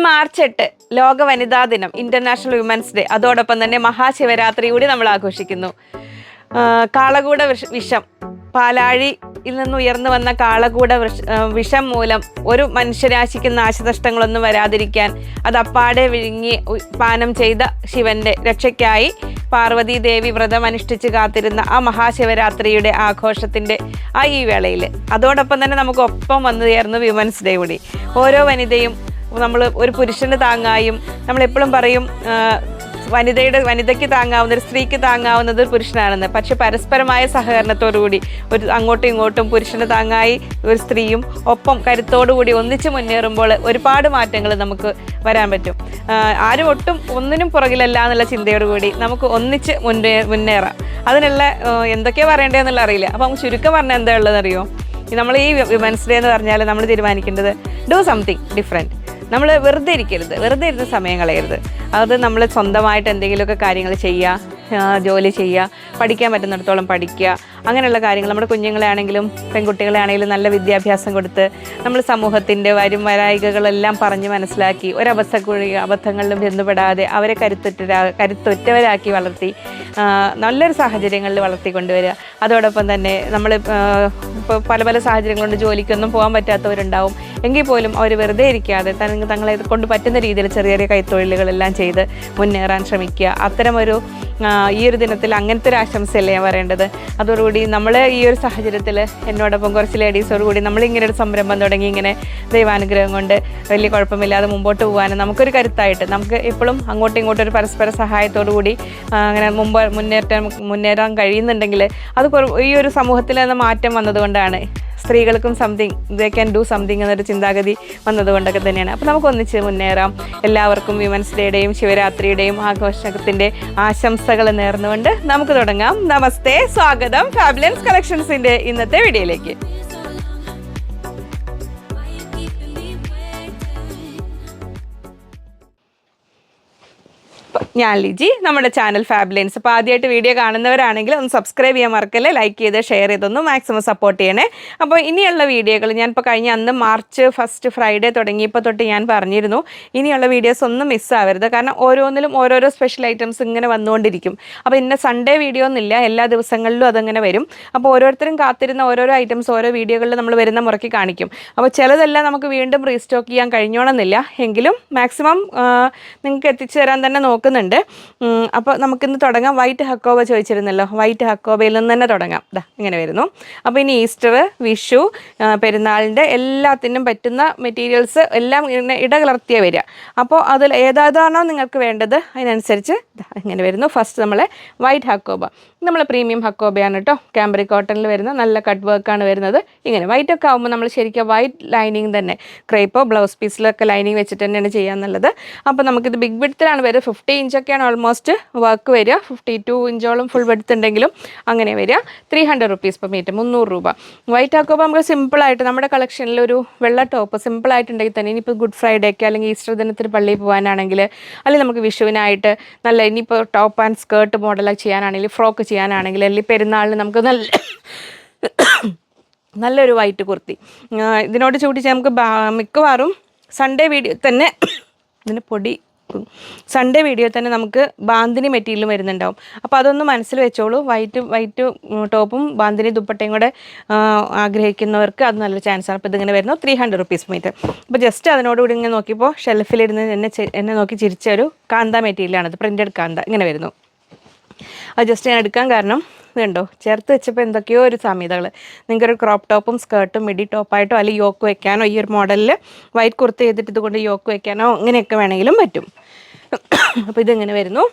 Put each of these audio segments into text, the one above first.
March 8 ലോക വനിതാ ദിനം, ഇന്റർനാഷണൽ വിമൻസ് ഡേ. അതോടൊപ്പം തന്നെ മഹാശിവരാത്രി കൂടി നമ്മൾ ആഘോഷിക്കുന്നു. കാളകൂട വിഷം, പാലാഴിയിൽ നിന്ന് ഉയർന്നു വന്ന കാളകൂട വിഷം മൂലം ഒരു മനുഷ്യരാശിക്ക് നാശനഷ്ടങ്ങളൊന്നും വരാതിരിക്കാൻ അത് അപ്പാടെ വിഴുങ്ങി പാനം ചെയ്ത ശിവന്റെ രക്ഷയ്ക്കായി പാർവതി ദേവി വ്രതം അനുഷ്ഠിച്ച് കാത്തിരുന്ന ആ മഹാശിവരാത്രിയുടെ ആഘോഷത്തിൻ്റെ ഈ വേളയിൽ അതോടൊപ്പം തന്നെ നമുക്ക് ഒപ്പം വന്നു ചേർന്നു വിമൻസ് ഡേ കൂടി. ഓരോ വനിതയും നമ്മൾ ഒരു പുരുഷന് താങ്ങായും, നമ്മളെപ്പോഴും പറയും വനിതയ്ക്ക് താങ്ങാവുന്ന ഒരു സ്ത്രീക്ക് താങ്ങാവുന്നത് ഒരു പുരുഷനാണെന്ന്. പക്ഷെ പരസ്പരമായ സഹകരണത്തോടുകൂടി അങ്ങോട്ടും ഇങ്ങോട്ടും പുരുഷന് താങ്ങായി ഒരു സ്ത്രീയും ഒപ്പം കരുത്തോടുകൂടി ഒന്നിച്ച് മുന്നേറുമ്പോൾ ഒരുപാട് മാറ്റങ്ങൾ നമുക്ക് വരാൻ പറ്റും. ആരും ഒന്നിനും പുറകിലല്ല എന്നുള്ള ചിന്തയോടുകൂടി നമുക്ക് ഒന്നിച്ച് മുന്നേറാം. അതിനുള്ള എന്തൊക്കെയാ പറയേണ്ടതെന്നുള്ള അറിയില്ല. അപ്പം നമുക്ക് ചുരുക്കം പറഞ്ഞാൽ എന്താ ഉള്ളതെന്നറിയോ? നമ്മൾ ഈ വിമൻസ് ഡേ എന്ന് പറഞ്ഞാൽ നമ്മൾ തീരുമാനിക്കേണ്ടത് ഡു സംതിങ് ഡിഫറെൻറ്റ്. നമ്മൾ വെറുതെ ഇരിക്കരുത്, വെറുതെ ഇരുന്ന് സമയം കളയരുത്. അത് നമ്മൾ സ്വന്തമായിട്ട് എന്തെങ്കിലുമൊക്കെ കാര്യങ്ങൾ ചെയ്യുക, ജോലി ചെയ്യുക, പഠിക്കാൻ പറ്റുന്നിടത്തോളം പഠിക്കുക. അങ്ങനെയുള്ള കാര്യങ്ങൾ നമ്മുടെ കുഞ്ഞുങ്ങളെ ആണെങ്കിലും പെൺകുട്ടികളെ ആണെങ്കിലും നല്ല വിദ്യാഭ്യാസം കൊടുത്ത് നമ്മൾ സമൂഹത്തിൻ്റെ വരായികകളെല്ലാം പറഞ്ഞ് മനസ്സിലാക്കി അബദ്ധങ്ങളിലും ബന്ധപ്പെടാതെ അവരെ കരുത്തുറ്റവരാക്കി വളർത്തി നല്ലൊരു സാഹചര്യങ്ങളിൽ വളർത്തിക്കൊണ്ടുവരിക. അതോടൊപ്പം തന്നെ നമ്മൾ ഇപ്പോൾ പല സാഹചര്യങ്ങളുണ്ട് ജോലിക്കൊന്നും പോകാൻ പറ്റാത്തവരുണ്ടാവും. എങ്കിൽ പോലും അവർ വെറുതെ ഇരിക്കാതെ തങ്ങളെ കൊണ്ട് പറ്റുന്ന രീതിയിൽ ചെറിയ ചെറിയ കൈത്തൊഴിലുകളെല്ലാം ചെയ്ത് മുന്നേറാൻ ശ്രമിക്കുക. അത്തരമൊരു ഈ ഒരു ദിനത്തിൽ അങ്ങനത്തെ ഒരു ആശംസയല്ലേ ഞാൻ പറയേണ്ടത്. അതോടുകൂടി നമ്മൾ ഈ ഒരു സാഹചര്യത്തിൽ എന്നോടൊപ്പം കുറച്ച് ലേഡീസോട് കൂടി നമ്മളിങ്ങനെ ഒരു സംരംഭം തുടങ്ങി ഇങ്ങനെ ദൈവാനുഗ്രഹം കൊണ്ട് വലിയ കുഴപ്പമില്ലാതെ മുമ്പോട്ട് പോകാനും നമുക്കൊരു കരുത്തായിട്ട് നമുക്ക് എപ്പോഴും അങ്ങോട്ടും ഇങ്ങോട്ടും ഒരു പരസ്പര സഹായത്തോടു കൂടി അങ്ങനെ മുന്നേറാൻ കഴിയുന്നുണ്ടെങ്കിൽ അത് ഈ ഒരു സമൂഹത്തിൽ നിന്ന് മാറ്റം വന്നതുകൊണ്ടാണ്. സ്ത്രീകൾക്കും ദേ ക്യാൻ ഡു സംതിങ് എന്നൊരു ചിന്താഗതി വന്നതുകൊണ്ടൊക്കെ തന്നെയാണ്. അപ്പോൾ നമുക്ക് ഒന്നിച്ച് മുന്നേറാം. എല്ലാവർക്കും വിമൻസ് ഡേയുടെയും ശിവരാത്രിയുടെയും ആഘോഷത്തിൻ്റെ ആശംസകൾ നേർന്നുകൊണ്ട് നമുക്ക് തുടങ്ങാം. നമസ്തേ, സ്വാഗതം ഫാബ്ലൻസ് കളക്ഷൻസിൻ്റെ ഇന്നത്തെ വീഡിയോയിലേക്ക്. ഞാൻ ലിജി, നമ്മുടെ ചാനൽ ഫാബ്ലൈൻസ്. അപ്പോൾ ആദ്യമായിട്ട് വീഡിയോ കാണുന്നവരാണെങ്കിൽ ഒന്ന് സബ്സ്ക്രൈബ് ചെയ്യാൻ മറക്കല്ലേ, ലൈക്ക് ചെയ്ത് ഷെയർ ചെയ്തൊന്ന് മാക്സിമം സപ്പോർട്ട് ചെയ്യണേ. അപ്പോൾ ഇനിയുള്ള വീഡിയോകൾ ഞാനിപ്പോൾ അന്ന് മാർച്ച് 1 ഫ്രൈഡേ തുടങ്ങിയപ്പോൾ തൊട്ട് ഞാൻ പറഞ്ഞിരുന്നു ഇനിയുള്ള വീഡിയോസ് ഒന്നും മിസ്സാവരുത്. കാരണം ഓരോന്നിലും ഓരോരോ സ്പെഷ്യൽ ഐറ്റംസ് ഇങ്ങനെ വന്നുകൊണ്ടിരിക്കും. അപ്പോൾ ഇന്ന സൺഡേ വീഡിയോ ഒന്നുമില്ല, എല്ലാ ദിവസങ്ങളിലും അതങ്ങനെ വരും. അപ്പോൾ ഓരോരുത്തരും കാത്തിരുന്ന ഓരോരോ ഐറ്റംസ് ഓരോ വീഡിയോകളിൽ നമ്മൾ വരുന്ന മുറയ്ക്ക് കാണിക്കും. അപ്പോൾ ചിലതെല്ലാം നമുക്ക് വീണ്ടും റീസ്റ്റോക്ക് ചെയ്യാൻ കഴിഞ്ഞോണമെന്നില്ല, എങ്കിലും മാക്സിമം നിങ്ങൾക്ക് എത്തിച്ചു തരാൻ തന്നെ നോക്കുന്നുണ്ട്. അപ്പോൾ നമുക്കിന്ന് തുടങ്ങാം. വൈറ്റ് ഹക്കോബ ചോദിച്ചിരുന്നല്ലോ, വൈറ്റ് ഹക്കോബയിൽ നിന്ന് തന്നെ തുടങ്ങാം. ഇങ്ങനെ വരുന്നു. അപ്പോൾ ഇനി ഈസ്റ്റർ, വിഷു, പെരുന്നാളിൻ്റെ എല്ലാത്തിനും പറ്റുന്ന മെറ്റീരിയൽസ് എല്ലാം ഇങ്ങനെ ഇടകലർത്തിയ വരിക. അപ്പോൾ അതിൽ ഏതാണോ നിങ്ങൾക്ക് വേണ്ടത് അതിനനുസരിച്ച് ഇങ്ങനെ വരുന്നു. ഫസ്റ്റ് നമ്മളെ വൈറ്റ് ഹക്കോബ, നമ്മൾ പ്രീമിയം ഹക്കോബയാണ് കേട്ടോ. കാംബ്രിക് കോട്ടണിൽ വരുന്ന നല്ല കട്ട് വർക്കാണ് വരുന്നത്. ഇങ്ങനെ വൈറ്റ് ഒക്കെ ആകുമ്പോൾ നമ്മൾ ശരിക്കും വൈറ്റ് ലൈനിങ് തന്നെ ക്രേപ്പോ ബ്ലൗസ് പീസിലൊക്കെ ലൈനിങ് വെച്ചിട്ട് തന്നെയാണ് ചെയ്യാന്നുള്ളത്. അപ്പോൾ നമുക്കിത് ബിഗ് വിഡ്ത്തിലാണ് വരിക. 50 ഇഞ്ചൊക്കെയാണ് ഓൾമോസ്റ്റ് വർക്ക് വരിക. 52 ഇഞ്ചോളം ഫുൾ വെഡ്ത്ത് ഉണ്ടെങ്കിലും അങ്ങനെ വരിക. 300 റുപ്പീസ് പെർ മീറ്റർ, 300 രൂപ. വൈറ്റ് ഹക്കോബ നമുക്ക് സിമ്പിളായിട്ട് നമ്മുടെ കളക്ഷനിൽ ഒരു വെള്ള ടോപ്പ് സിമ്പിളായിട്ടുണ്ടെങ്കിൽ തന്നെ ഇനിയിപ്പോൾ ഗുഡ് ഫ്രൈഡേക്ക് അല്ലെങ്കിൽ ഈസ്റ്റർ ദിനത്തിന് പള്ളിയിൽ പോകാനാണെങ്കിൽ, അല്ലെങ്കിൽ നമുക്ക് വിഷുവിനായിട്ട് നല്ല ഇനിയിപ്പോൾ ടോപ്പ് ആൻഡ് സ്കേർട്ട് മോഡലൊക്കെ ചെയ്യാനാണെങ്കിൽ, ഫ്രോക്ക് ചെയ്യാനാണെങ്കിൽ, അല്ലെങ്കിൽ പെരുന്നാളിന് നമുക്ക് നല്ലൊരു വൈറ്റ് കുർത്തി ഇതിനോട് ചൂടിച്ച് നമുക്ക് മിക്കവാറും സൺഡേ വീഡിയോ തന്നെ സൺഡേ വീഡിയോ തന്നെ നമുക്ക് ബാന്തിനി മെറ്റീരിയലും വരുന്നുണ്ടാവും. അപ്പോൾ അതൊന്ന് മനസ്സിൽ വെച്ചോളൂ. വൈറ്റ് ടോപ്പും ബാന്തിനി ദുപ്പട്ടയും കൂടെ ആഗ്രഹിക്കുന്നവർക്ക് അത് നല്ലൊരു ചാൻസാണ്. അപ്പോൾ ഇതിങ്ങനെ വരുന്നു 300 റുപ്പീസ് മീറ്റർ. അപ്പോൾ ജസ്റ്റ് അതിനോടുകൂടി ഇങ്ങനെ നോക്കിയപ്പോൾ ഷെൽഫിലിരുന്ന് എന്നെ നോക്കി ചിരിച്ച ഒരു കാന്ത മെറ്റീരിയലാണത്, പ്രിൻറ്റഡ് കാന്ത ഇങ്ങനെ വരുന്നു. അത് ജസ്റ്റ് ഞാൻ എടുക്കാൻ കാരണം ഇതുണ്ടോ, ചേർത്ത് വെച്ചപ്പോൾ എന്തൊക്കെയോ ഒരു സാമ്യതകൾ. നിങ്ങൾക്കൊരു ക്രോപ്പ് ടോപ്പും സ്കേർട്ടും മിഡി ടോപ്പായിട്ടോ അല്ലെങ്കിൽ യോക്ക് വെക്കാനോ, ഈ ഒരു മോഡലിൽ വൈറ്റ് കുർത്ത ചെയ്തിട്ട് ഇതുകൊണ്ട് യോക്ക് വെക്കാനോ അങ്ങനെയൊക്കെ വേണമെങ്കിലും പറ്റും. അപ്പോൾ ഇതിങ്ങനെ വരുന്നു.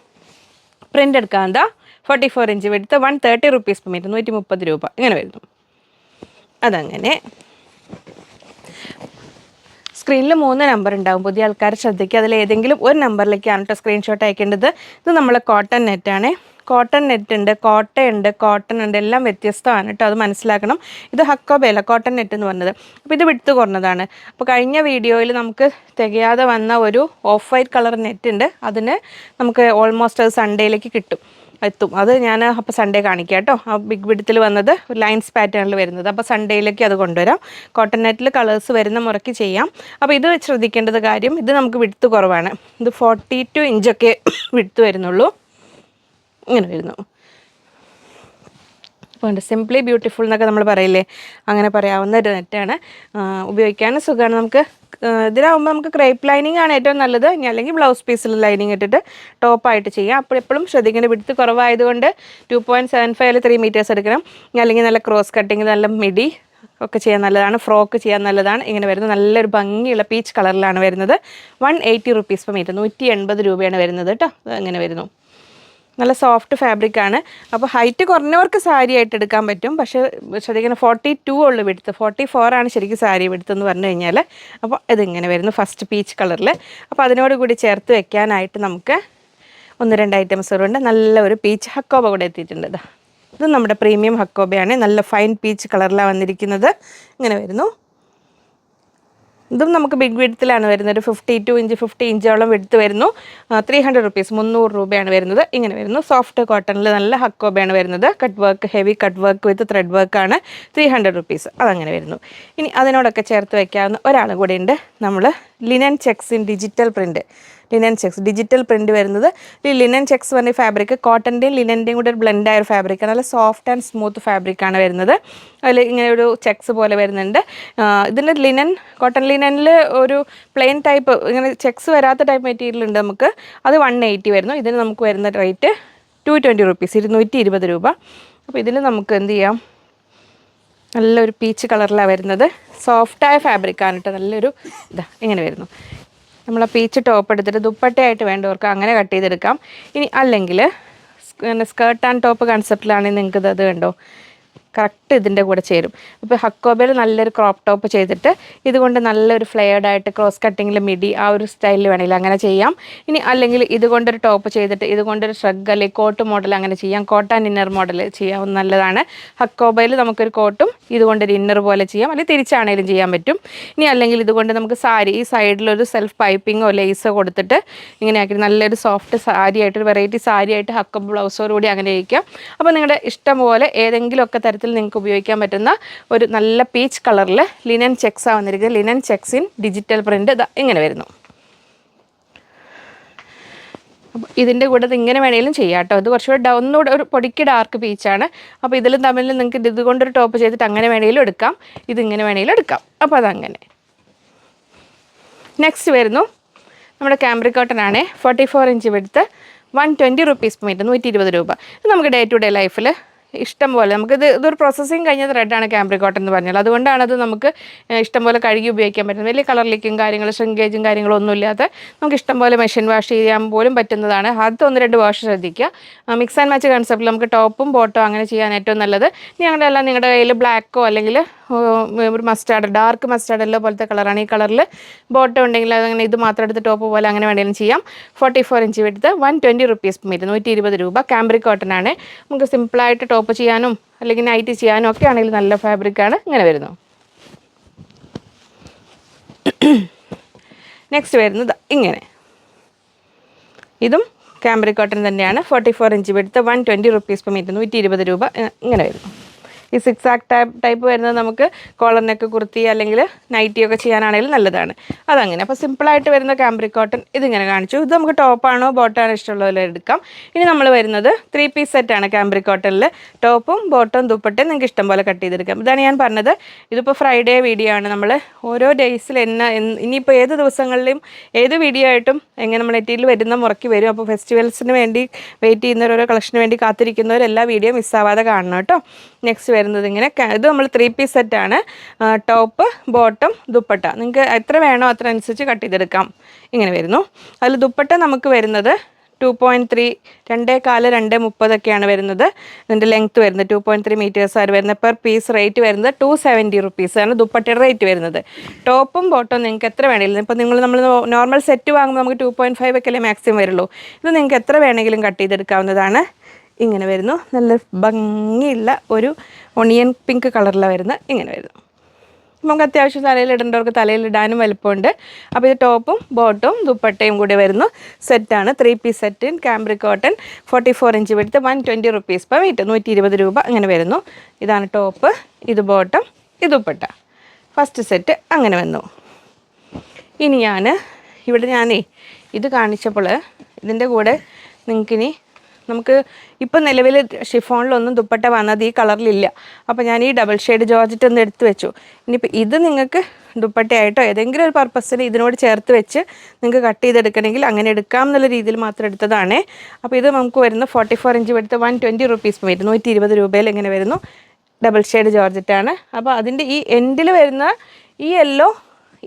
പ്രിൻ്റ് കാന്ത 44 ഇഞ്ച് വെടുത്ത് 130 റുപ്പീസ് പെർ മീറ്റർ, 130 രൂപ ഇങ്ങനെ വരുന്നു. അതങ്ങനെ സ്ക്രീനിൽ 3 നമ്പർ ഉണ്ടാവും. പുതിയ ആൾക്കാർ ശ്രദ്ധിക്കുക, അതിൽ ഏതെങ്കിലും ഒരു നമ്പറിലേക്കാണ് കേട്ടോ സ്ക്രീൻഷോട്ട് അയക്കേണ്ടത്. ഇത് നമ്മളെ കോട്ടൺ നെറ്റാണ്. കോട്ടൺ നെറ്റ് ഉണ്ട്, കോട്ടയുണ്ട്, കോട്ടൺ ഉണ്ട്, എല്ലാം വ്യത്യസ്തമാണ് കേട്ടോ, അത് മനസ്സിലാക്കണം. ഇത് ഹക്കോബയല്ല, കോട്ടൺ നെറ്റ് എന്ന് പറഞ്ഞത്. അപ്പോൾ ഇത് വിട്ട് കുറഞ്ഞതാണ്. അപ്പോൾ കഴിഞ്ഞ വീഡിയോയിൽ നമുക്ക് തികയാതെ വന്ന ഒരു ഓഫ് വൈറ്റ് കളർ നെറ്റ് ഉണ്ട്, അതിന് നമുക്ക് ഓൾമോസ്റ്റ് അത് സൺഡേയിലേക്ക് കിട്ടും. എത്തും. അത് ഞാൻ അപ്പോൾ സൺഡേ കാണിക്കാം കേട്ടോ. ആ ബിഗ് വിഡ്ത്തിൽ വന്നത് ലൈൻസ് പാറ്റേണിൽ വരുന്നത്. അപ്പോൾ സൺഡേയിലേക്ക് അത് കൊണ്ടുവരാം. കോട്ടൺ നെറ്റിൽ കളേഴ്സ് വരുന്ന മുറയ്ക്ക് ചെയ്യാം. അപ്പോൾ ഇത് ശ്രദ്ധിക്കേണ്ടത് കാര്യം, ഇത് നമുക്ക് വിഡ്ത്ത് കുറവാണ്. ഇത് 42 ഇഞ്ചൊക്കെ വിഡ്ത്ത് വരുന്നുള്ളൂ. ഇങ്ങനെ വരുന്നു. അപ്പോൾ സിംപ്ലി ബ്യൂട്ടിഫുൾ എന്നൊക്കെ നമ്മൾ പറയില്ലേ, അങ്ങനെ പറയാവുന്ന ഒരു നെറ്റാണ്. ഉപയോഗിക്കാനും സുഖമാണ്. നമുക്ക് ഇതിലാവുമ്പോൾ നമുക്ക് ക്രേപ്പ് ലൈനിങ് ആണ് ഏറ്റവും നല്ലത്. ഇനി അല്ലെങ്കിൽ ബ്ലൗസ് പീസിൽ ലൈനിങ് ഇട്ടിട്ട് ടോപ്പായിട്ട് ചെയ്യാം. അപ്പോൾ എപ്പോഴും ശ്രദ്ധിക്കേണ്ട, വിഡ്ത്ത് കുറവായതുകൊണ്ട് 2.75 3 മീറ്റേഴ്സ് എടുക്കണം. അല്ലെങ്കിൽ നല്ല ക്രോസ് കട്ടിങ്, നല്ല മിഡി ഒക്കെ ചെയ്യാൻ നല്ലതാണ്. ഫ്രോക്ക് ചെയ്യാൻ നല്ലതാണ്. ഇങ്ങനെ വരുന്നത് നല്ലൊരു ഭംഗിയുള്ള പീച്ച് കളറിലാണ് വരുന്നത്. 180 റുപ്പീസ് പെർ മീറ്റർ, 180 രൂപയാണ് വരുന്നത് കേട്ടോ. അങ്ങനെ വരുന്നു. നല്ല സോഫ്റ്റ് ഫാബ്രിക്കാണ്. അപ്പോൾ ഹൈറ്റ് കുറഞ്ഞവർക്ക് സാരി ആയിട്ട് എടുക്കാൻ പറ്റും. പക്ഷേ ശ്രദ്ധിക്കണം, 42 ഉള്ളു വിഡ്ത്ത്, 44 ആണ് ശരിക്കും സാരി വിഡ്ത്ത് എന്ന് പറഞ്ഞു കഴിഞ്ഞാൽ. അപ്പോൾ ഇതിങ്ങനെ വരുന്നു ഫസ്റ്റ് പീച്ച് കളറിൽ. അപ്പോൾ അതിനോട് കൂടി ചേർത്ത് വെക്കാനായിട്ട് നമുക്ക് 1-2 ഐറ്റംസ് ഉണ്ട്. നല്ല ഒരു പീച്ച് ഹക്കോബ കൂടെ എത്തിയിട്ടുണ്ട്. ഇത് നമ്മുടെ പ്രീമിയം ഹക്കോബയാണ്. നല്ല ഫൈൻ പീച്ച് കളറിലാണ് വന്നിരിക്കുന്നത്. ഇങ്ങനെ വരുന്നു. ഇതും നമുക്ക് ബിഗ് വിഡ്ത്തിലാണ് വരുന്നത്. ഒരു 52 ഇഞ്ച് 50 ഇഞ്ചോളം വിഡ്ത്ത് വരുന്നു. 300 റുപ്പീസ്, 300 രൂപയാണ് വരുന്നത്. ഇങ്ങനെ വരുന്നു. സോഫ്റ്റ് കോട്ടണിൽ നല്ല ഹക്കോബയാണ് വരുന്നത്. Cut work, heavy cut work with thread വർക്കാണ്. 300 റുപ്പീസ്. അതങ്ങനെ വരുന്നു. ഇനി അതിനോടൊക്കെ ചേർത്ത് വയ്ക്കാവുന്ന ഒരാൾ കൂടെ ഉണ്ട്. നമ്മൾ linen checks in digital print. Linen checks digital print വരുന്നത്. ഈ ലിനൻ ചെക്സ് പറഞ്ഞ ഫാബ്രിക് കോട്ടൻ്റെയും ലിനൻ്റെയും കൂടെ ഒരു ബ്ലെൻഡായ ഒരു ഫാബ്രിക്കാണ്. നല്ല സോഫ്റ്റ് ആൻഡ് സ്മൂത്ത് ഫാബ്രിക്കാണ് വരുന്നത്. അതിൽ ഇങ്ങനെ ഒരു ചെക്സ് പോലെ വരുന്നുണ്ട്. ഇതിൻ്റെ ലിനൻ, കോട്ടൺ ലിനനിൽ ഒരു പ്ലെയിൻ ടൈപ്പ് ഇങ്ങനെ ചെക്സ് വരാത്ത ടൈപ്പ് മെറ്റീരിയൽ ഉണ്ട് നമുക്ക്. അത് 180 വരുന്നു. ഇതിന് നമുക്ക് വരുന്ന റേറ്റ് 220 റുപ്പീസ്, 220 രൂപ. അപ്പോൾ ഇതിൽ നമുക്ക് എന്ത് ചെയ്യാം, നല്ലൊരു പീച്ച് കളറിലാണ് വരുന്നത്. സോഫ്റ്റായ ഫാബ്രിക്കാണ് കേട്ടോ. നല്ലൊരു ഇങ്ങനെ വരുന്നു. നമ്മൾ ആ പീച്ച് ടോപ്പ് എടുത്തിട്ട് ദുപ്പട്ടയായിട്ട് വേണ്ടവർക്ക് അങ്ങനെ കട്ട് ചെയ്തെടുക്കാം. ഇനി അല്ലെങ്കിൽ സ്കേർട്ട് ആൻഡ് ടോപ്പ് കൺസെപ്റ്റിലാണെങ്കിൽ നിങ്ങൾക്ക് അത് കണ്ടോ, കറക്റ്റ് ഇതിൻ്റെ കൂടെ ചേരും. ഇപ്പോൾ ഹക്കോബയിൽ നല്ലൊരു ക്രോപ്പ് ടോപ്പ് ചെയ്തിട്ട് ഇതുകൊണ്ട് നല്ലൊരു ഫ്ലെയർഡായിട്ട് ക്രോസ് കട്ടിങ്ങിൽ മിഡി ആ ഒരു സ്റ്റൈലിൽ വേണമെങ്കിൽ അങ്ങനെ ചെയ്യാം. ഇനി അല്ലെങ്കിൽ ഇതുകൊണ്ടൊരു ടോപ്പ് ചെയ്തിട്ട് ഇതുകൊണ്ടൊരു ഷ്രഗ് അല്ലെങ്കിൽ കോട്ട് മോഡൽ അങ്ങനെ ചെയ്യാം. കോട്ട് ആൻഡ് ഇന്നർ മോഡൽ ചെയ്യാവുന്ന നല്ലതാണ്. ഹക്കോബയിൽ നമുക്കൊരു കോട്ടും ഇതുകൊണ്ടൊരു ഇന്നർ പോലെ ചെയ്യാം. അല്ലെങ്കിൽ തിരിച്ചാണെങ്കിലും ചെയ്യാൻ പറ്റും. ഇനി അല്ലെങ്കിൽ ഇതുകൊണ്ട് നമുക്ക് സാരി ഈ സൈഡിലൊരു സെൽഫ് പൈപ്പിങ്ങോ ലേസോ കൊടുത്തിട്ട് ഇങ്ങനെ ആക്കി നല്ലൊരു സോഫ്റ്റ് സാരി ആയിട്ട്, ഒരു വെറൈറ്റി സാരി ആയിട്ട് ഹക്കോബ ബ്ലൗസോടുകൂടി അങ്ങനെ ഇരിക്കാം. അപ്പോൾ നിങ്ങളുടെ ഇഷ്ടം പോലെ ഏതെങ്കിലുമൊക്കെ തരത്തിൽ നിങ്ങൾക്ക് ഉപയോഗിക്കാൻ പറ്റുന്ന ഒരു നല്ല പീച്ച് കളറിൽ ലിനൻ ചെക്സാണ് വന്നിരിക്കുന്നത്. Linen checks in digital print ഇങ്ങനെ വരുന്നു. അപ്പോൾ ഇതിൻ്റെ കൂടെ ഇങ്ങനെ വേണമെങ്കിലും ചെയ്യാം കേട്ടോ. ഇത് കുറച്ചുകൂടെ ഒന്നുകൂടെ ഒരു പൊടിക്ക് ഡാർക്ക് പീച്ചാണ്. അപ്പോൾ ഇതിലും തമ്മിൽ നിങ്ങൾക്ക് ഇതുകൊണ്ടൊരു ടോപ്പ് ചെയ്തിട്ട് അങ്ങനെ വേണമെങ്കിലും എടുക്കാം, ഇതിങ്ങനെ വേണമെങ്കിലും എടുക്കാം. അപ്പോൾ അതങ്ങനെ. നെക്സ്റ്റ് വരുന്നു നമ്മുടെ cambric cotton ആണ്. 44 inch width, 120 rupees per metre, 120 രൂപ. ഇത് നമുക്ക് ഡേ ടു ഡേ ലൈഫിൽ ഇഷ്ടം പോലെ ഇതൊരു പ്രോസസ്സിങ് കഴിഞ്ഞ ത്രെഡാണ് cambric cotton എന്ന് പറഞ്ഞാൽ. അതുകൊണ്ടാണ് അത് നമുക്ക് ഇഷ്ടം പോലെ കഴുകി ഉപയോഗിക്കാൻ പറ്റുന്നത്. വലിയ കളർ ലീക്കും കാര്യങ്ങളും ഷ്രിങ്കേജും കാര്യങ്ങളും ഒന്നും ഇല്ലാതെ നമുക്ക് ഇഷ്ടം പോലെ മെഷീൻ വാഷ് ചെയ്യാൻ പോലും പറ്റുന്നതാണ്. ആദ്യത്തെ 1-2 വാഷ് ശ്രദ്ധിക്കുക. മിക്സ് ആൻഡ് മാച്ച് കൺസെപ്റ്റിൽ നമുക്ക് ടോപ്പും ബോട്ടോ അങ്ങനെ ചെയ്യാൻ ഏറ്റവും നല്ലത്. ഞങ്ങളുടെ എല്ലാം നിങ്ങളുടെ കയ്യിൽ ബ്ലാക്കോ അല്ലെങ്കിൽ ഒരു മസ്റ്റാർഡ്, ഡാർക്ക് മസ്റ്റാർഡ് എല്ലോ പോലത്തെ കളറാണ്. ഈ കളറിൽ ബോട്ടോ ഉണ്ടെങ്കിൽ അതങ്ങനെ ഇത് മാത്രം എടുത്ത് ടോപ്പ് പോലെ അങ്ങനെ വേണമെങ്കിലും ചെയ്യാം. 44 inch width, 120 rupees per metre, 120 രൂപ. cambric cotton ആണ്. നമുക്ക് സിമ്പിളായിട്ട് ടോപ്പ് ചെയ്യാനും അല്ലെങ്കിൽ നൈറ്റ് ചെയ്യാനും ഒക്കെ ആണെങ്കിൽ നല്ല ഫാബ്രിക്കാണ്. ഇങ്ങനെ വരുന്നു. നെക്സ്റ്റ് വരുന്നത് ഇങ്ങനെ. ഇതും cambric cotton തന്നെയാണ്. 44 inch width, 120 rupees per metre, 120 രൂപ. ഇങ്ങനെ വരുന്നു. ഈ സിക്സാക് ടൈപ്പ് വരുന്നത് നമുക്ക് കോളർ നെക്ക് കുർത്തി അല്ലെങ്കിൽ നൈറ്റിയൊക്കെ ചെയ്യാനാണെങ്കിലും നല്ലതാണ്. അതങ്ങനെ. അപ്പോൾ സിമ്പിളായിട്ട് വരുന്ന cambric cotton ഇതിങ്ങനെ കാണിച്ചു. ഇത് നമുക്ക് ടോപ്പാണോ ബോട്ടാണോ ഇഷ്ടമുള്ളതുപോലെ എടുക്കാം. ഇനി നമ്മൾ വരുന്നത് 3 പീസ് സെറ്റാണ് cambric cottonൽ. ടോപ്പും ബോട്ടും ദുപ്പട്ടയും നിങ്ങൾക്ക് ഇഷ്ടം പോലെ കട്ട് ചെയ്തെടുക്കാം. ഇതാണ് ഞാൻ പറഞ്ഞത്. ഇതിപ്പോൾ ഫ്രൈഡേ വീഡിയോ ആണ്. നമ്മൾ ഓരോ ഡേയ്സിൽ ഇനിയിപ്പോൾ ഏത് ദിവസങ്ങളിലും ഏത് വീഡിയോ ആയിട്ടും എങ്ങനെ നമ്മൾ നെറ്റിയിൽ വരുന്ന മുറയ്ക്ക് വരും. അപ്പോൾ ഫെസ്റ്റിവൽസിന് വേണ്ടി വെയിറ്റ് ചെയ്യുന്നവർ, ഓരോ കളക്ഷന് വേണ്ടി കാത്തിരിക്കുന്നവർ എല്ലാ വീഡിയോ മിസ്സാവാതെ കാണണം കേട്ടോ. നെക്സ്റ്റ് വരുന്നത് ഇങ്ങനെ. ഇത് നമ്മൾ 3 പീസ് സെറ്റാണ്. Top, bottom, dupatta. നിങ്ങൾക്ക് എത്ര വേണോ അത്ര അനുസരിച്ച് കട്ട് ചെയ്തെടുക്കാം. ഇങ്ങനെ വരുന്നു. അതിൽ ദുപ്പട്ട നമുക്ക് വരുന്നത് 2.3, 2.4, 2.30 വരുന്നത്. ഇതിൻ്റെ ലെങ്ത്ത് വരുന്നത് 2.3 മീറ്റേഴ്സ് ആണ് വരുന്നത്. പെർ പീസ് റേറ്റ് വരുന്നത് 270 റുപ്പീസാണ് ദുപ്പട്ടയുടെ റേറ്റ് വരുന്നത്. ടോപ്പും ബോട്ടവും നിങ്ങൾക്ക് എത്ര വേണമെങ്കിലും, ഇപ്പോൾ നമ്മൾ നോർമൽ സെറ്റ് വാങ്ങുമ്പോൾ നമുക്ക് 2.5 ഒക്കെ അല്ലേ മാക്സിമം വരുള്ളൂ. ഇത് നിങ്ങൾക്ക് എത്ര വേണമെങ്കിലും കട്ട് ചെയ്തെടുക്കാവുന്നതാണ്. ഇങ്ങനെ വരുന്നു. നല്ല ഭംഗിയുള്ള ഒരു ഒണിയൻ പിങ്ക് കളറിലാണ് വരുന്നത്. ഇങ്ങനെ വരുന്നു. നമുക്ക് അത്യാവശ്യം തലയിലിടേണ്ടവർക്ക് തലയിലിടാനും വലുപ്പമുണ്ട്. അപ്പോൾ ഇത് ടോപ്പും ബോട്ടും ദുപ്പട്ടയും കൂടി വരുന്നു സെറ്റാണ്. 3 piece set cambric cotton 44 inch വിടുത്ത് 120 rupees per മീറ്റർ, 120 രൂപ അങ്ങനെ വരുന്നു. ഇതാണ് ടോപ്പ്, ഇത് ബോട്ടം, ഇത് ദുപ്പട്ട. ഫസ്റ്റ് സെറ്റ് അങ്ങനെ വന്നു. ഇനി ഞാനേ ഇത് കാണിച്ചപ്പോൾ ഇതിൻ്റെ കൂടെ നമുക്ക് ഇപ്പം നിലവിൽ ഷിഫോണിലൊന്നും ദുപ്പട്ട വന്നത് ഈ കളറിലില്ല. അപ്പോൾ ഞാൻ ഈ ഡബിൾ ഷെയ്ഡ് ജോർജറ്റ് ഒന്ന് എടുത്ത് വെച്ചു. ഇനിയിപ്പോൾ ഇത് നിങ്ങൾക്ക് ദുപ്പട്ടയായിട്ടോ ഏതെങ്കിലും ഒരു പർപ്പസിന് ഇതിനോട് ചേർത്ത് വെച്ച് നിങ്ങൾക്ക് കട്ട് ചെയ്തെടുക്കണമെങ്കിൽ അങ്ങനെ എടുക്കാം എന്നുള്ള രീതിയിൽ മാത്രം എടുത്തതാണ്. അപ്പോൾ ഇത് നമുക്ക് വരുന്ന 44 ഇഞ്ച് എടുത്ത് 120 rupees വരും, 120 രൂപയിൽ ഇങ്ങനെ വരുന്നു. ഡബിൾ ഷെയ്ഡ് ജോർജറ്റാണ്. അപ്പോൾ അതിൻ്റെ ഈ എൻഡിൽ വരുന്ന ഈ യെല്ലോ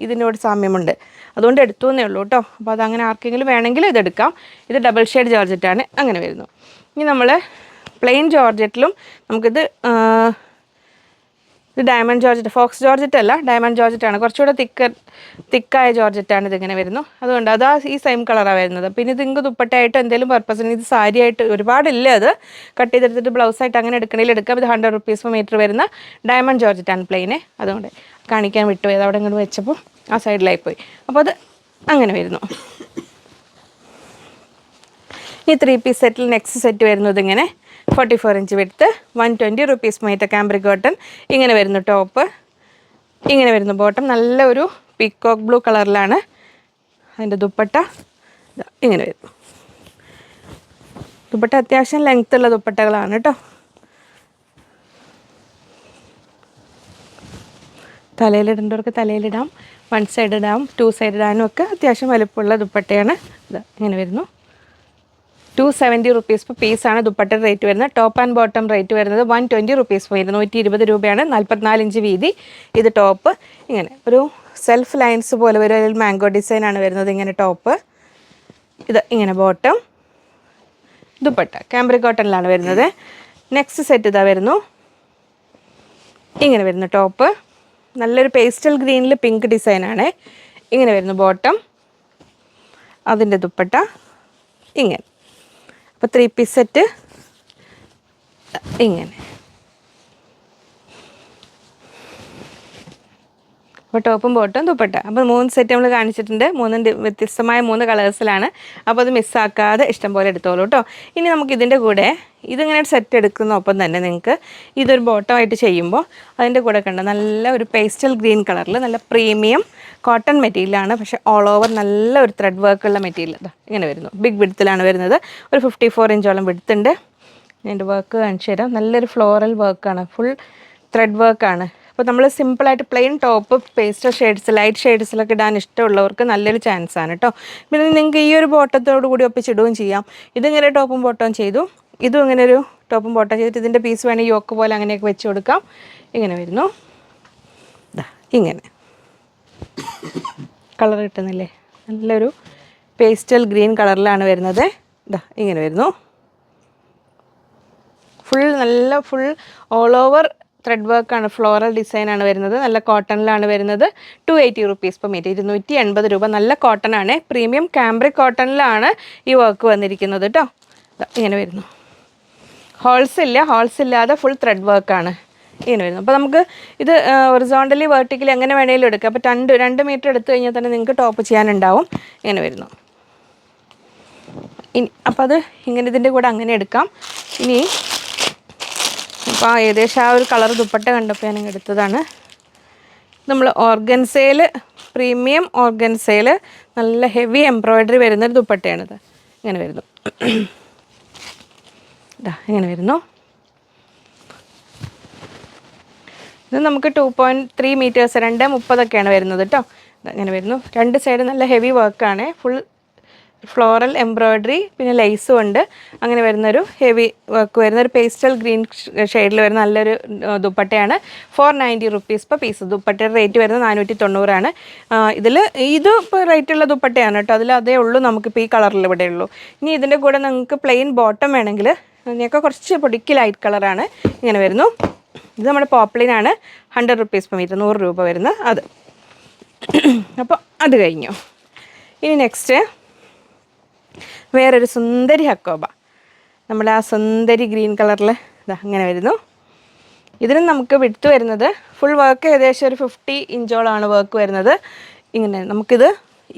ഇതിനോട് സാമ്യമുണ്ട്, അതുകൊണ്ട് എടുത്തു എന്നേ ഉള്ളൂ കേട്ടോ. അപ്പോൾ അതങ്ങനെ ആർക്കെങ്കിലും വേണമെങ്കിൽ ഇതെടുക്കാം. ഇത് ഡബിൾ ഷെയ്ഡ് ജോർജറ്റാണ് അങ്ങനെ വരുന്നു. ഇനി നമ്മൾ പ്ലെയിൻ ജോർജറ്റിലും നമുക്കിത് ഇത് ഡയമണ്ട് ജോർജറ്റ്, ഫോക്സ് ജോർജറ്റ് അല്ല, ഡയമണ്ട് ജോർജറ്റാണ്. കുറച്ചുകൂടെ തിക്കായ ജോർജറ്റാണ് ഇതിങ്ങനെ വരുന്നു. അതുകൊണ്ട് അതാ ഈ സെയിം കളറാണ് വരുന്നത്. പിന്നെ ഇത് നിങ്ങൾക്ക് ദുപ്പട്ടയായിട്ട് എന്തെങ്കിലും പർപ്പസിന് ഇത് സാരി ആയിട്ട് ഒരുപാടില്ല, അത് കട്ട് ചെയ്തെടുത്തിട്ട് ബ്ലൗസായിട്ട് അങ്ങനെ എടുക്കണമെങ്കിൽ എടുക്കാം. ഇത് 100 rupees per മീറ്റർ വരുന്ന ഡയമണ്ട് ജോർജറ്റാണ് പ്ലെയിനെ. അതുകൊണ്ട് കാണിക്കാൻ വിട്ടുപോയത്, അവിടെ ഇങ്ങോട്ട് വെച്ചപ്പോൾ ആ സൈഡിലായിപ്പോയി. അപ്പോൾ അത് അങ്ങനെ വരുന്നു. ഈ 3 പീസ് സെറ്റിൽ നെക്സ്റ്റ് സെറ്റ് വരുന്നത് ഇങ്ങനെ 44 ഇഞ്ച് വിടുത്ത് 120 rupees per metre cambric cotton ഇങ്ങനെ വരുന്നു. ടോപ്പ് ഇങ്ങനെ വരുന്നു. ബോട്ടം നല്ല ഒരു പീക്കോക്ക് ബ്ലൂ കളറിലാണ്. അതിൻ്റെ ദുപ്പട്ട ഇങ്ങനെ വരുന്നു. ദുപ്പട്ട അത്യാവശ്യം ലെങ്ത് ഉള്ള ദുപ്പട്ടകളാണ് കേട്ടോ. തലയിലിടേണ്ടവർക്ക് തലയിലിടാം, 1 സൈഡ് ഇടാം, 2 സൈഡ് ഇടാനും ഒക്കെ അത്യാവശ്യം വലുപ്പമുള്ള ദുപ്പട്ടയാണ്. ഇത് ഇങ്ങനെ വരുന്നു. 270 rupees per പീസാണ് ദുപ്പട്ട റേറ്റ് വരുന്നത്. ടോപ്പ് ആൻഡ് ബോട്ടം റേറ്റ് വരുന്നത് 120 rupees per 120 രൂപയാണ്. 44 ഇഞ്ച് വീതി. ഇത് ടോപ്പ് ഇങ്ങനെ ഒരു സെൽഫ് ലൈൻസ് പോലെ ഒരു മാംഗോ ഡിസൈനാണ് വരുന്നത്. ഇങ്ങനെ ടോപ്പ്, ഇത് ഇങ്ങനെ ബോട്ടം, ദുപ്പട്ട cambric cottonലാണ് വരുന്നത്. നെക്സ്റ്റ് സെറ്റ് ഇതാ വരുന്നു. ഇങ്ങനെ വരുന്നു ടോപ്പ്, നല്ലൊരു പേസ്റ്റൽ ഗ്രീനിൽ പിങ്ക് ഡിസൈനാണ്. ഇങ്ങനെ വരുന്നു ബോട്ടം, അതിൻ്റെ ദുപ്പട്ട ഇങ്ങനെ. അപ്പോൾ 3 പീസ് സെറ്റ് ഇങ്ങനെ. അപ്പോൾ ടോപ്പും ബോട്ടും ദുപ്പട്ട. അപ്പോൾ 3 സെറ്റ് നമ്മൾ കാണിച്ചിട്ടുണ്ട്. 3 വ്യത്യസ്തമായ 3 കളേഴ്സിലാണ്. അപ്പോൾ അത് മിസ്സാക്കാതെ ഇഷ്ടം പോലെ എടുത്തോളൂ കേട്ടോ. ഇനി നമുക്ക് ഇതിൻ്റെ കൂടെ ഇതിങ്ങനെ സെറ്റ് എടുക്കുന്ന ഒപ്പം തന്നെ നിങ്ങൾക്ക് ഇതൊരു ബോട്ടമായിട്ട് ചെയ്യുമ്പോൾ അതിൻ്റെ കൂടെ കണ്ട നല്ല ഒരു പേസ്റ്റൽ ഗ്രീൻ കളറിൽ നല്ല പ്രീമിയം കോട്ടൺ മെറ്റീരിയലാണ്. പക്ഷേ ഓൾ ഓവർ നല്ല ഒരു ത്രെഡ് വർക്കുള്ള മെറ്റീരിയൽ ഇങ്ങനെ വരുന്നു. ബിഗ് വിഡ്ത്തിലാണ് വരുന്നത്. ഒരു 54 ഇഞ്ചോളം വിഡ്ത്തുണ്ട്. അതിൻ്റെ വർക്ക് കാണിച്ചു തരാം. നല്ലൊരു ഫ്ലോറൽ വർക്കാണ്, ഫുൾ ത്രെഡ് വർക്കാണ്. അപ്പോൾ നമ്മൾ സിമ്പിളായിട്ട് plain top pastel shades light ഷെയ്ഡ്സിലൊക്കെ ഇടാൻ ഇഷ്ടമുള്ളവർക്ക് നല്ലൊരു ചാൻസാണ് കേട്ടോ. പിന്നെ നിങ്ങൾക്ക് ഈ ഒരു ബോട്ടത്തോടു കൂടി ഒപ്പിച്ചിടുകയും ചെയ്യാം. ഇതിങ്ങനെ ടോപ്പും ബോട്ടവും ചെയ്തു, ഇതും ഇങ്ങനെ ഒരു ടോപ്പും ബോട്ടം ചെയ്തിട്ട് ഇതിൻ്റെ പീസ് വേണമെങ്കിൽ യോക്ക് പോലെ അങ്ങനെയൊക്കെ വെച്ച് കൊടുക്കാം. ഇങ്ങനെ വരുന്നു. ഇങ്ങനെ കളർ കിട്ടുന്നില്ലേ, നല്ലൊരു പേസ്റ്റൽ ഗ്രീൻ കളറിലാണ് വരുന്നത്. ഇങ്ങനെ വരുന്നു. ഫുൾ ഓൾ ഓവർ ത്രെഡ് വർക്കാണ്, ഫ്ലോറൽ ഡിസൈനാണ് വരുന്നത്. നല്ല കോട്ടണിലാണ് വരുന്നത്. 280 rupees per മീറ്റർ, 280 രൂപ. നല്ല കോട്ടനാണ്, പ്രീമിയം cambric കോട്ടണിലാണ് ഈ വർക്ക് വന്നിരിക്കുന്നത് കേട്ടോ. ഇങ്ങനെ വരുന്നു. ഹോൾസ് ഇല്ലാതെ ഫുൾ ത്രെഡ് വർക്കാണ് ഇങ്ങനെ വരുന്നു. അപ്പോൾ നമുക്ക് ഇത് ഹൊറിസോണ്ടലി വെർട്ടിക്കലി എങ്ങനെ വേണമെങ്കിലും എടുക്കാം. അപ്പോൾ 2 മീറ്റർ എടുത്തു കഴിഞ്ഞാൽ തന്നെ നിങ്ങൾക്ക് ടോപ്പ് ചെയ്യാനുണ്ടാവും. ഇങ്ങനെ വരുന്നു. ഇനി അപ്പോൾ അത് ഇങ്ങനെ ഇതിൻ്റെ കൂടെ അങ്ങനെ എടുക്കാം. ഇനി അപ്പോൾ ഏകദേശം ആ ഒരു കളർ ദുപ്പട്ട കണ്ടപ്പോൾ ഞാൻ എടുത്തതാണ്. നമ്മൾ ഓർഗൻസയിൽ, പ്രീമിയം ഓർഗൻസയിൽ നല്ല ഹെവി എംബ്രോയിഡറി വരുന്നൊരു ദുപ്പട്ടയാണിത്. ഇങ്ങനെ വരുന്നു. ഇങ്ങനെ വരുന്നു. ഇത് നമുക്ക് 2.3 meters 2.30 വരുന്നത് കേട്ടോ. ഇങ്ങനെ വരുന്നു. 2 സൈഡ് നല്ല ഹെവി വർക്കാണ്, ഫുൾ ഫ്ലോറൽ എംബ്രോയിഡറി, പിന്നെ ലേസും ഉണ്ട്. അങ്ങനെ വരുന്നൊരു ഹെവി വർക്ക് വരുന്നൊരു പേസ്റ്റൽ ഗ്രീൻ ഷെയ്ഡിൽ വരുന്ന നല്ലൊരു ദുപ്പട്ടയാണ്. 490 rupees per പീസ്. ദുപ്പട്ടയുടെ റേറ്റ് വരുന്നത് 490 ഇത് ഇപ്പോൾ റേറ്റുള്ള ദുപ്പട്ടയാണ് കേട്ടോ. അതിൽ അതേ ഉള്ളൂ നമുക്കിപ്പോൾ ഈ കളറിൽ ഇവിടെ ഉള്ളൂ. ഇനി ഇതിൻ്റെ കൂടെ നിങ്ങൾക്ക് പ്ലെയിൻ ബോട്ടം വേണമെങ്കിൽ ഇതിനൊക്കെ കുറച്ച് പൊടിക്ക് ലൈറ്റ് കളറാണ്. ഇങ്ങനെ വരുന്നു. ഇത് നമ്മുടെ പോപ്ലിനാണ്. 100 rupees per മീറ്റർ, 100 രൂപ വരുന്ന അത്. അപ്പോൾ അത് കഴിഞ്ഞു. ഇനി നെക്സ്റ്റ് വേറൊരു സുന്ദരി ഹക്കോബ. നമ്മുടെ ആ സുന്ദരി ഗ്രീൻ കളറിൽ ഇങ്ങനെ വരുന്നു. ഇതിന് നമുക്ക് വിഡ്ത്ത് വരുന്നത് ഫുൾ വർക്ക് ഏകദേശം ഒരു 50 ഇഞ്ചോളാണ് വർക്ക് വരുന്നത്. ഇങ്ങനെ നമുക്കിത്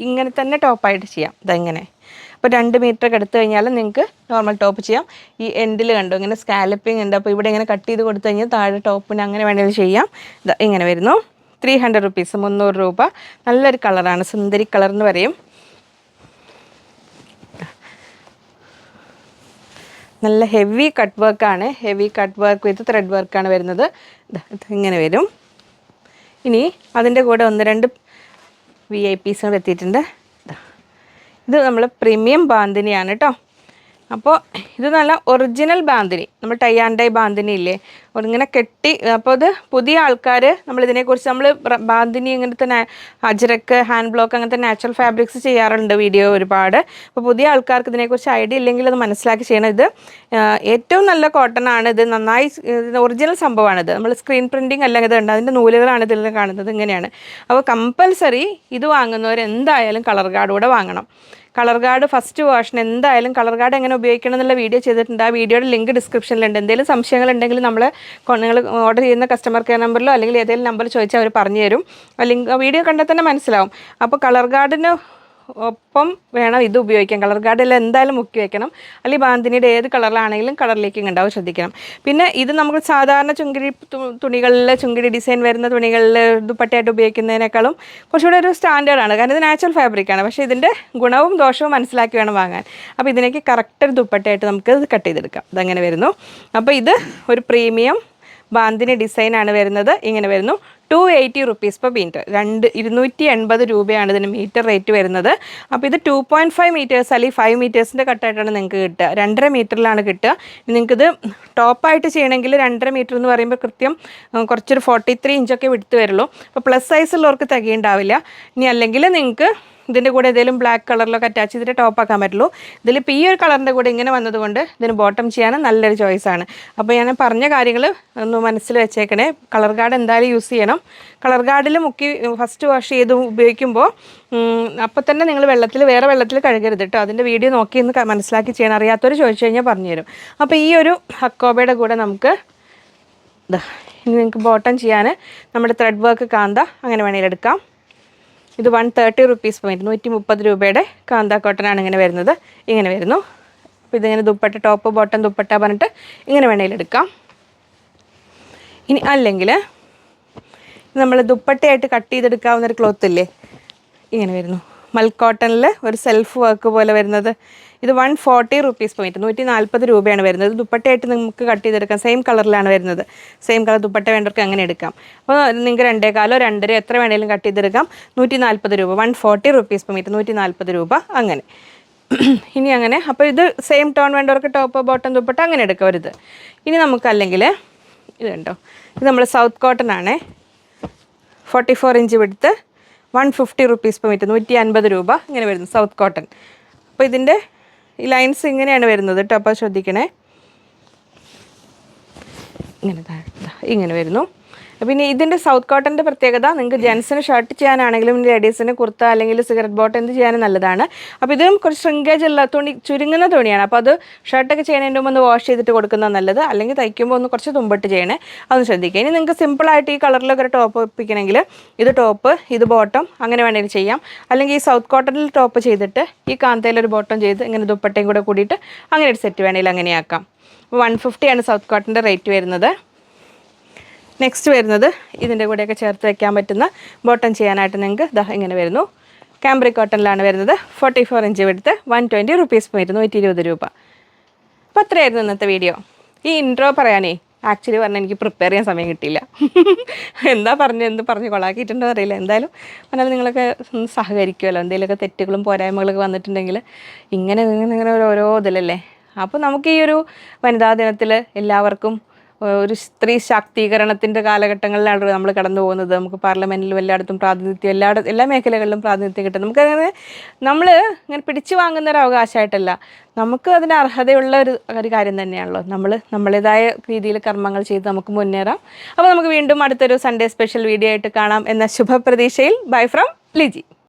ഇങ്ങനെ തന്നെ ടോപ്പായിട്ട് ചെയ്യാം. ഇതെങ്ങനെ അപ്പോൾ 2 മീറ്ററൊക്കെ എടുത്തു കഴിഞ്ഞാൽ നിങ്ങൾക്ക് നോർമൽ ടോപ്പ് ചെയ്യാം. ഈ എൻഡിൽ കണ്ടോ ഇങ്ങനെ സ്കാലപ്പിംഗ് ഉണ്ട്. അപ്പോൾ ഇവിടെ ഇങ്ങനെ കട്ട് ചെയ്ത് കൊടുത്തു കഴിഞ്ഞാൽ താഴെ ടോപ്പിന് അങ്ങനെ വേണമെങ്കിൽ ചെയ്യാം. ഇങ്ങനെ വരുന്നു. 300 റുപ്പീസ്, 300 രൂപ. നല്ലൊരു കളറാണ്, സുന്ദരി കളർ എന്ന് പറയും. നല്ല ഹെവി കട്ട് വർക്കാണ്, heavy cut work with thread വർക്കാണ് വരുന്നത്. ഇങ്ങനെ വരും. ഇനി അതിൻ്റെ കൂടെ 1-2 VIPs കൂടെ എത്തിയിട്ടുണ്ട്. ഇത് നമ്മൾ പ്രീമിയം ബാന്തിനിയാണ് കേട്ടോ. അപ്പോൾ ഇത് നല്ല ഒറിജിനൽ ബാന്തിനി, നമ്മൾ ടൈ ആൻഡ് ഡൈ ബാന്തിനി ഇല്ലേ, ഇങ്ങനെ കെട്ടി. അപ്പോൾ അത് പുതിയ ആൾക്കാർ നമ്മളിതിനെക്കുറിച്ച് നമ്മൾ ബാന്തിനി ഇങ്ങനത്തെ അജ്രക്ക്, ഹാൻഡ് ബ്ലോക്ക് അങ്ങനത്തെ നാച്ചുറൽ ഫാബ്രിക്സ് ചെയ്യാറുണ്ട് വീഡിയോ ഒരുപാട്. അപ്പോൾ പുതിയ ആൾക്കാർക്ക് ഇതിനെക്കുറിച്ച് ഐഡിയ ഇല്ലെങ്കിൽ അത് മനസ്സിലാക്കി ചെയ്യണം. ഇത് ഏറ്റവും നല്ല കോട്ടൺ ആണ്. ഇത് നന്നായി ഒറിജിനൽ സംഭവമാണിത്. നമ്മൾ സ്ക്രീൻ പ്രിൻറ്റിങ് അല്ലെങ്കിൽ ഇത് ഉണ്ട്, അതിൻ്റെ നൂലുകളാണ് ഇതിൽ കാണുന്നത്. ഇങ്ങനെയാണ്. അപ്പോൾ കമ്പൽസറി ഇത് വാങ്ങുന്നവർ എന്തായാലും കളർ ഗാർഡ് കൂടെ വാങ്ങണം. കളർ ഗാർഡ് ഫസ്റ്റ് വേർഷൻ എന്തായാലും കളർ ഗാർഡ് എങ്ങനെ ഉപയോഗിക്കണം എന്നുള്ള വീഡിയോ ചെയ്തിട്ടുണ്ട്. ആ വീഡിയോയുടെ ലിങ്ക് ഡിസ്ക്രിപ്ഷനിലുണ്ട്. എന്തെങ്കിലും സംശയങ്ങളുണ്ടെങ്കിൽ നിങ്ങൾ ഓർഡർ ചെയ്യുന്ന കസ്റ്റമർ കെയർ നമ്പറിലോ അല്ലെങ്കിൽ ഏതെങ്കിലും നമ്പറിൽ ചോദിച്ചാൽ അവർ പറഞ്ഞു തരും. ലിങ്ക് വീഡിയോ കണ്ടാൽ തന്നെ മനസ്സിലാവും. അപ്പോൾ കളർ ഗാർഡിന് ഒപ്പം വേണം ഇത് ഉപയോഗിക്കാം. കളർ ഗാർഡിൽ എന്തായാലും മുക്കി വെക്കണം. അല്ലെങ്കിൽ ബാന്തിനിയുടെ ഏത് കളറിലാണെങ്കിലും കളറിലേക്കും ഉണ്ടാവും, ശ്രദ്ധിക്കണം. പിന്നെ ഇത് നമുക്ക് സാധാരണ ചുങ്കിടി തുണികളിൽ, ചുങ്കിടി ഡിസൈൻ വരുന്ന തുണികളിൽ ദുപ്പട്ടയായിട്ട് ഉപയോഗിക്കുന്നതിനേക്കാളും കുറച്ചുകൂടെ ഒരു സ്റ്റാൻഡേർഡാണ്. കാരണം ഇത് നാച്ചുറൽ ഫാബ്രിക്കാണ്. പക്ഷേ ഇതിൻ്റെ ഗുണവും ദോഷവും മനസ്സിലാക്കി വേണം വാങ്ങാൻ. അപ്പോൾ ഇതിനേക്ക് കറക്റ്റ് ഒരു ദുപ്പട്ടയായിട്ട് നമുക്ക് കട്ട് ചെയ്തെടുക്കാം. ഇതങ്ങനെ വരുന്നു. അപ്പോൾ ഇത് ഒരു പ്രീമിയം ബാന്തിനി ഡിസൈനാണ് വരുന്നത്. ഇങ്ങനെ വരുന്നു. 280 റുപ്പീസ് പെർ മീറ്റർ. 280 രൂപയാണ് ഇതിന് മീറ്റർ റേറ്റ് വരുന്നത്. അപ്പോൾ ഇത് 2.5 മീറ്റേഴ്സ് അല്ലെങ്കിൽ 5 മീറ്റേഴ്സിൻ്റെ കട്ടായിട്ടാണ് നിങ്ങൾക്ക് കിട്ടുക. 2.5 മീറ്ററിലാണ് കിട്ടുക. നിങ്ങൾക്കിത് ടോപ്പായിട്ട് ചെയ്യണമെങ്കിൽ 2.5 മീറ്റർ എന്ന് പറയുമ്പോൾ കൃത്യം കുറച്ചൊരു 43 ഇഞ്ചൊക്കെ വിടുത്ത് വരുള്ളൂ. അപ്പോൾ പ്ലസ് സൈസുള്ളവർക്ക് തികയുണ്ടാവില്ല. ഇനി അല്ലെങ്കിൽ നിങ്ങൾക്ക് ഇതിൻ്റെ കൂടെ ഏതെങ്കിലും ബ്ലാക്ക് കളറിലൊക്കെ അറ്റാച്ച് ചെയ്തിട്ട് ടോപ്പാക്കാൻ പറ്റുള്ളൂ. ഇതിലിപ്പോൾ ഈ ഒരു കളറിൻ്റെ കൂടെ ഇങ്ങനെ വന്നതുകൊണ്ട് ഇതിന് ബോട്ടം ചെയ്യാൻ നല്ലൊരു ചോയ്സാണ്. അപ്പോൾ ഞാൻ പറഞ്ഞ കാര്യങ്ങൾ ഒന്ന് മനസ്സിൽ വെച്ചേക്കണേ. കളർ ഗാർഡ് എന്തായാലും യൂസ് ചെയ്യണം. കളർ ഗാർഡിൽ മുക്കി ഫസ്റ്റ് വാഷ് ചെയ്ത് ഉപയോഗിക്കുമ്പോൾ അപ്പോൾ തന്നെ നിങ്ങൾ വേറെ വെള്ളത്തിൽ കഴുകരുത് കേട്ടോ. അതിൻ്റെ വീഡിയോ നോക്കി ഒന്ന് മനസ്സിലാക്കി ചെയ്യണം. അറിയാത്തവർ ചോദിച്ചു കഴിഞ്ഞാൽ പറഞ്ഞുതരും. അപ്പോൾ ഈ ഒരു ഹക്കോബയുടെ കൂടെ നമുക്ക് ഇനി നിങ്ങൾക്ക് ബോട്ടം ചെയ്യാൻ നമ്മുടെ ത്രെഡ് വർക്ക് കാന്ത അങ്ങനെ വേണമെങ്കിൽ എടുക്കാം. ഇത് 130 റുപ്പീസ് പെർ മീറ്റർ, 130 രൂപയുടെ കാന്ത കോട്ടനാണ് ഇങ്ങനെ വരുന്നത്. ഇങ്ങനെ വരുന്നു. അപ്പോൾ ഇതിങ്ങനെ ദുപ്പട്ട, ടോപ്പ് ബോട്ടം ദുപ്പട്ട പറഞ്ഞിട്ട് ഇങ്ങനെ വേണമെങ്കിൽ എടുക്കാം. ഇനി അല്ലെങ്കിൽ നമ്മൾ ദുപ്പട്ടയായിട്ട് കട്ട് ചെയ്തെടുക്കാവുന്നൊരു ക്ലോത്ത് ഇല്ലേ, ഇങ്ങനെ വരുന്നു. മൽക്കോട്ടണിൽ ഒരു സെൽഫ് വർക്ക് പോലെ വരുന്നത്. ഇത് 140 റുപ്പീസ് പെർ മീറ്റർ, 140 രൂപയാണ് വരുന്നത്. ദുപ്പട്ടയായിട്ട് നമുക്ക് കട്ട് ചെയ്തെടുക്കാം. സെയിം കളറിലാണ് വരുന്നത്. സെയിം കളർ ദുപ്പട്ട വേണ്ടവർക്ക് അങ്ങനെ എടുക്കാം. അപ്പോൾ നിങ്ങൾക്ക് 2.25 2.5 എത്ര വേണമെങ്കിലും കട്ട് ചെയ്തെടുക്കാം. 140 രൂപ, 140 റുപ്പീസ് പെർ മീറ്റർ, 140 രൂപ അങ്ങനെ. ഇനി അങ്ങനെ. അപ്പോൾ ഇത് സെയിം ടോൺ വേണ്ടവർക്ക് ടോപ്പ് ബോട്ടം ദുപ്പട്ട അങ്ങനെ എടുക്കാം ഒരിത്. ഇനി നമുക്ക് അല്ലെങ്കിൽ ഇത് കണ്ടോ, ഇത് നമ്മൾ സൗത്ത് കോട്ടൺ ആണേ, 44 ഇഞ്ച് വിടുത്ത്, 150 റുപ്പീസ് പെർ മീറ്റർ, 150 രൂപ ഇങ്ങനെ വരുന്നു സൗത്ത് കോട്ടൺ. അപ്പോൾ ഇതിൻ്റെ ഈ ലൈൻസ് ഇങ്ങനെയാണ് വരുന്നത് കേട്ടോ. അപ്പോൾ ശ്രദ്ധിക്കണേ. ഇങ്ങനെ വരുന്നു. പിന്നെ ഇതിൻ്റെ സൗത്ത് കോട്ടൻ്റെ പ്രത്യേകത, നിങ്ങൾക്ക് ജെൻസിന് ഷർട്ട് ചെയ്യാനാണെങ്കിലും ലേഡീസിന് കുർത്ത അല്ലെങ്കിൽ സിഗരറ്റ് ബോട്ടം എന്ത് ചെയ്യാനും നല്ലതാണ്. അപ്പോൾ ഇതിനും കുറച്ച് ശ്രിങ്കേജ് ഉള്ള തുണി, ചുരുങ്ങുന്ന തുണിയാണ്. അപ്പോൾ അത് ഷർട്ടൊക്കെ ചെയ്യുന്നതിൻ്റെ മുമ്പ് ഒന്ന് വാഷ് ചെയ്തിട്ട് കൊടുക്കുന്നത് നല്ലത്. അല്ലെങ്കിൽ തയ്ക്കുമ്പോൾ ഒന്ന് കുറച്ച് തുമ്പിട്ട് ചെയ്യണേ, അതൊന്ന് ശ്രദ്ധിക്കുക. ഇനി നിങ്ങൾക്ക് സിമ്പിളായിട്ട് ഈ കളറിലൊക്കെ ഒരു ടോപ്പ് ഒപ്പിക്കണമെങ്കിൽ ഇത് ടോപ്പ്, ഇത് ബോട്ടം അങ്ങനെ വേണമെങ്കിൽ ചെയ്യാം. അല്ലെങ്കിൽ ഈ സൗത്ത് കോട്ടണിൽ ടോപ്പ് ചെയ്തിട്ട് ഈ കാന്തയിലൊരു ബോട്ടം ചെയ്ത് ഇങ്ങനെ ദുപ്പട്ടയും കൂടെ കൂടിയിട്ട് അങ്ങനെ ഒരു സെറ്റ് വേണമെങ്കിൽ അങ്ങനെയാക്കാം. 150 ആണ് സൗത്ത് കോട്ടൻ്റെ റേറ്റ് വരുന്നത്. നെക്സ്റ്റ് വരുന്നത് ഇതിൻ്റെ കൂടെയൊക്കെ ചേർത്ത് വെക്കാൻ പറ്റുന്ന ബോട്ടം ചെയ്യാനായിട്ട് നിങ്ങൾക്ക് ഇങ്ങനെ വരുന്നു. കാംബ്രിക് കോട്ടണിലാണ് വരുന്നത്. 44 ഇഞ്ച് എടുത്ത് 120 റുപ്പീസ് പെർ മീറ്റർ, 120 രൂപ. അപ്പോൾ അത്രയായിരുന്നു ഇന്നത്തെ വീഡിയോ. ഈ ഇൻട്രോ പറയാനേ ആക്ച്വലി പറഞ്ഞാൽ എനിക്ക് പ്രിപ്പയർ ചെയ്യാൻ സമയം കിട്ടിയില്ല. എന്ത് പറഞ്ഞ് കൊളാക്കിയിട്ടുണ്ടോ അറിയില്ല. എന്തായാലും പറഞ്ഞാൽ നിങ്ങളൊക്കെ സഹകരിക്കുമല്ലോ. എന്തെങ്കിലുമൊക്കെ തെറ്റുകളും പോരായ്മകളൊക്കെ വന്നിട്ടുണ്ടെങ്കിൽ ഇങ്ങനെ ഓരോ ഇതിലല്ലേ. അപ്പോൾ നമുക്ക് ഈ ഒരു വനിതാ ദിനത്തിൽ എല്ലാവർക്കും ഒരു സ്ത്രീ ശാക്തീകരണത്തിൻ്റെ കാലഘട്ടങ്ങളിലാണ് നമ്മൾ കടന്നു പോകുന്നത്. നമുക്ക് പാർലമെൻറ്റിലും എല്ലായിടത്തും പ്രാതിനിധ്യം, എല്ലാ മേഖലകളിലും പ്രാതിനിധ്യം കിട്ടും. നമുക്കങ്ങനെ നമ്മൾ ഇങ്ങനെ പിടിച്ചു വാങ്ങുന്ന ഒരു അവകാശമായിട്ടല്ല, നമുക്ക് അതിന് അർഹതയുള്ള ഒരു കാര്യം തന്നെയാണല്ലോ. നമ്മളേതായ രീതിയിൽ കർമ്മങ്ങൾ ചെയ്ത് നമുക്ക് മുന്നേറാം. അപ്പോൾ നമുക്ക് വീണ്ടും അടുത്തൊരു സൺഡേ സ്പെഷ്യൽ വീഡിയോ ആയിട്ട് കാണാം എന്ന ശുഭപ്രതീക്ഷയിൽ ബൈ ഫ്രം ലിജി.